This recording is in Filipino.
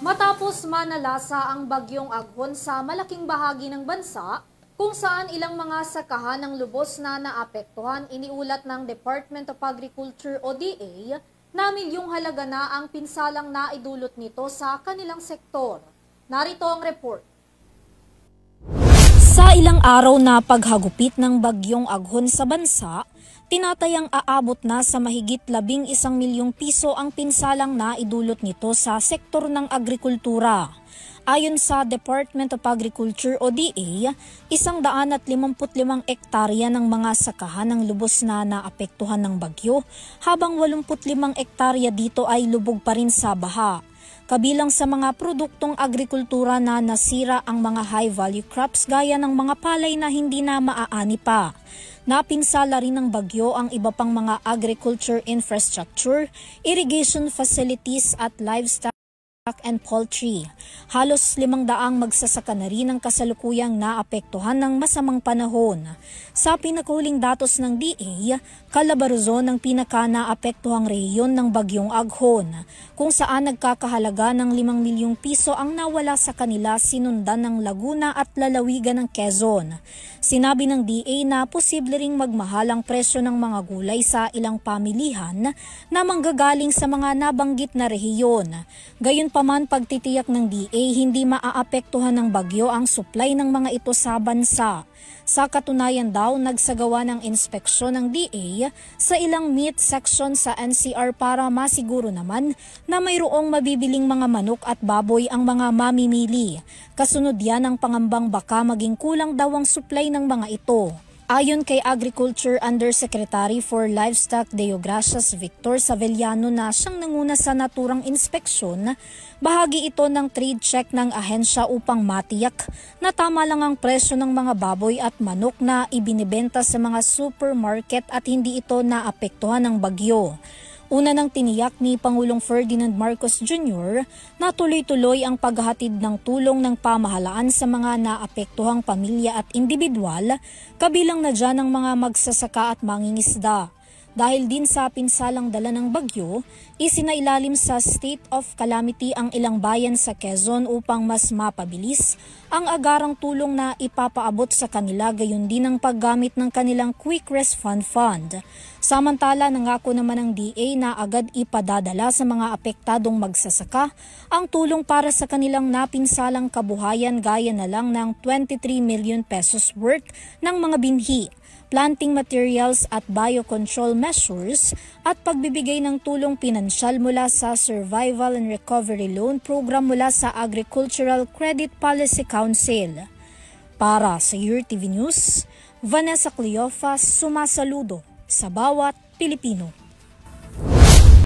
Matapos manalasa ang bagyong Aghon sa malaking bahagi ng bansa, kung saan ilang mga sakahan ng lubos na naapektuhan, iniulat ng Department of Agriculture o DA na milyong halaga na ang pinsalang naidulot nito sa kanilang sektor. Narito ang report. Sa ilang araw na paghagupit ng bagyong Aghon sa bansa, tinatayang aabot na sa mahigit 11 milyong piso ang pinsalang naidulot nito sa sektor ng agrikultura. Ayon sa Department of Agriculture o DA, 155 ektarya ng mga sakahan ng lubos na naapektuhan ng bagyo, habang 85 ektarya dito ay lubog pa rin sa baha. Kabilang sa mga produktong agrikultura na nasira ang mga high-value crops gaya ng mga palay na hindi na maaani pa. Napinsala rin ng bagyo ang iba pang mga agriculture infrastructure, irrigation facilities at livestock and poultry. Halos 500 magsasaka na rin ang kasalukuyang naapektuhan ng masamang panahon. Sa pinakahuling datos ng DA, Calabarzon ang pinaka-naapektuhang rehiyon ng bagyong Aghon, kung saan nagkakahalaga ng 5 milyong piso ang nawala sa kanila, sinundan ng Laguna at lalawigan ng Quezon. Sinabi ng DA na posible ring magmahal ang presyo ng mga gulay sa ilang pamilihan na manggagaling sa mga nabanggit na rehiyon. Gayunpaman, pagtitiyak ng DA, hindi maaapektuhan ng bagyo ang supply ng mga ito sa bansa. Sa katunayan daw, nagsagawa ng inspeksyon ng DA sa ilang meat section sa NCR para masiguro naman na mayroong mabibiling mga manok at baboy ang mga mamimili. Kasunod yan ang pangambang baka maging kulang daw ang supply ng mga ito. Ayon kay Agriculture Undersecretary for Livestock Deogracias Victor Savellano na siyang nanguna sa naturang inspeksyon, bahagi ito ng trade check ng ahensya upang matiyak na tama lang ang presyo ng mga baboy at manok na ibinibenta sa mga supermarket at hindi ito naapektuhan ng bagyo. Una nang tiniyak ni Pangulong Ferdinand Marcos Jr. na tuloy-tuloy ang paghahatid ng tulong ng pamahalaan sa mga naapektuhang pamilya at individual, kabilang na dyan ang mga magsasaka at mangingisda. Dahil din sa pinsalang dala ng bagyo, isinailalim sa state of calamity ang ilang bayan sa Quezon upang mas mapabilis ang agarang tulong na ipapaabot sa kanila, gayon din ang paggamit ng kanilang Quick Response Fund. Samantala, nangako naman ng DA na agad ipadadala sa mga apektadong magsasaka ang tulong para sa kanilang napinsalang kabuhayan, gaya na lang ng 23 million pesos worth ng mga binhi, planting materials at biocontrol measures at pagbibigay ng tulong pinansyal mula sa Survival and Recovery Loan Program mula sa Agricultural Credit Policy Council. Para sa URTV News, Vanessa Cleofas, sumasaludo sa bawat Pilipino.